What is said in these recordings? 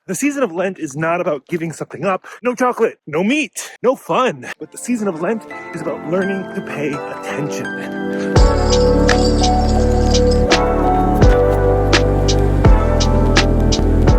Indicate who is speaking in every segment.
Speaker 1: The season of Lent is not about giving something up. No chocolate, no meat, no fun. But the season of Lent is about learning to pay attention.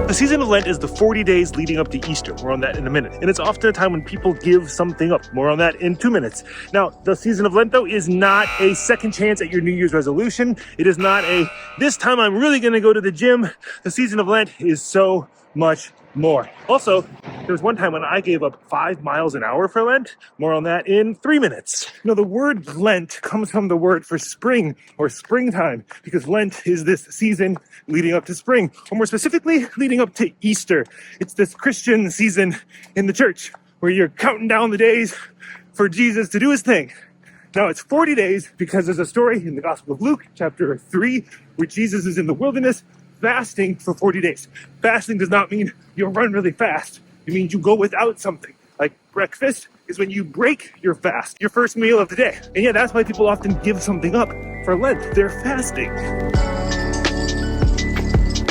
Speaker 1: The season of Lent is the 40 days leading up to Easter. More on that in a minute. And it's often a time when people give something up. More on that in 2 minutes. Now, the season of Lent, though, is not a second chance at your New Year's resolution. It is not a, this time I'm really going to go to the gym. The season of Lent is so much more. Also, there was one time when I gave up 5 miles an hour for Lent. More on that in 3 minutes. You know, the word Lent comes from the word for spring or springtime, because Lent is this season leading up to spring, or more specifically, leading up to Easter. It's this Christian season in the church where you're counting down the days for Jesus to do his thing. Now, it's 40 days because there's a story in the Gospel of Luke, chapter 3, where Jesus is in the wilderness fasting for 40 days. Fasting does not mean you'll run really fast. It means you go without something. Like breakfast is when you break your fast, your first meal of the day. And yeah, that's why people often give something up for Lent. They're fasting.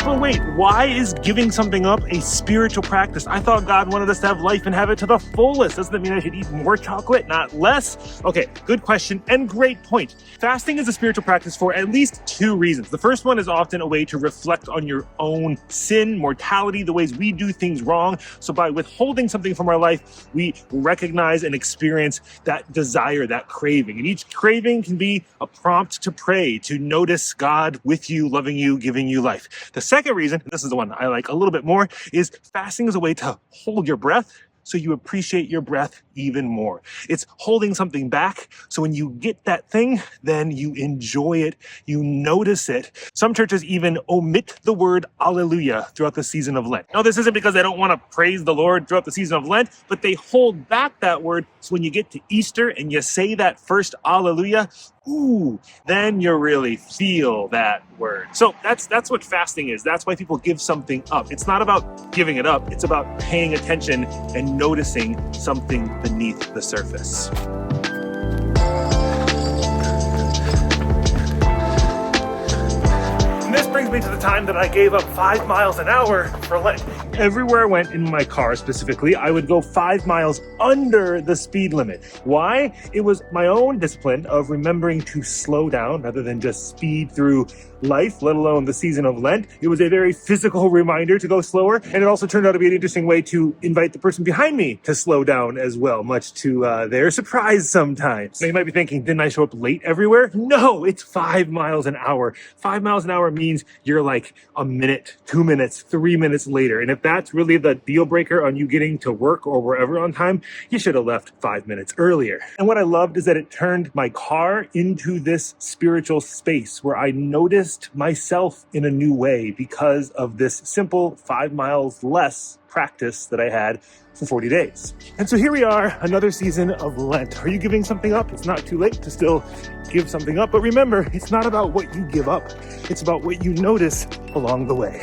Speaker 1: Oh wait, why is giving something up a spiritual practice? I thought God wanted us to have life and have it to the fullest. Doesn't that mean I should eat more chocolate, not less? Okay, good question and great point. Fasting is a spiritual practice for at least 2 reasons. The first one is often a way to reflect on your own sin, mortality, the ways we do things wrong. So by withholding something from our life, we recognize and experience that desire, that craving. And each craving can be a prompt to pray, to notice God with you, loving you, giving you life. The second reason, and this is the one I like a little bit more, is fasting is a way to hold your breath so you appreciate your breath even more. It's holding something back so when you get that thing, then you enjoy it, you notice it. Some churches even omit the word allelujah throughout the season of Lent. Now, this isn't because they don't want to praise the Lord throughout the season of Lent, but they hold back that word so when you get to Easter and you say that first allelujah, ooh, then you really feel that word. So that's what fasting is. That's why people give something up. It's not about giving it up. It's about paying attention and noticing something beneath the surface. And this brings me to the time that I gave up 5 miles an hour for Lent. Everywhere I went in my car specifically, I would go 5 miles under the speed limit. Why? It was my own discipline of remembering to slow down rather than just speed through life, let alone the season of Lent. It was a very physical reminder to go slower, and it also turned out to be an interesting way to invite the person behind me to slow down as well, much to their surprise sometimes. Now, you might be thinking, didn't I show up late everywhere? No, it's 5 miles an hour. 5 miles an hour means you're like a minute, 2 minutes, 3 minutes later. And if that's really the deal breaker on you getting to work or wherever on time, you should have left 5 minutes earlier. And what I loved is that it turned my car into this spiritual space where I noticed myself in a new way because of this simple 5 miles less practice that I had for 40 days. And so here we are, another season of Lent. Are you giving something up? It's not too late to still give something up. But remember, it's not about what you give up. It's about what you notice along the way.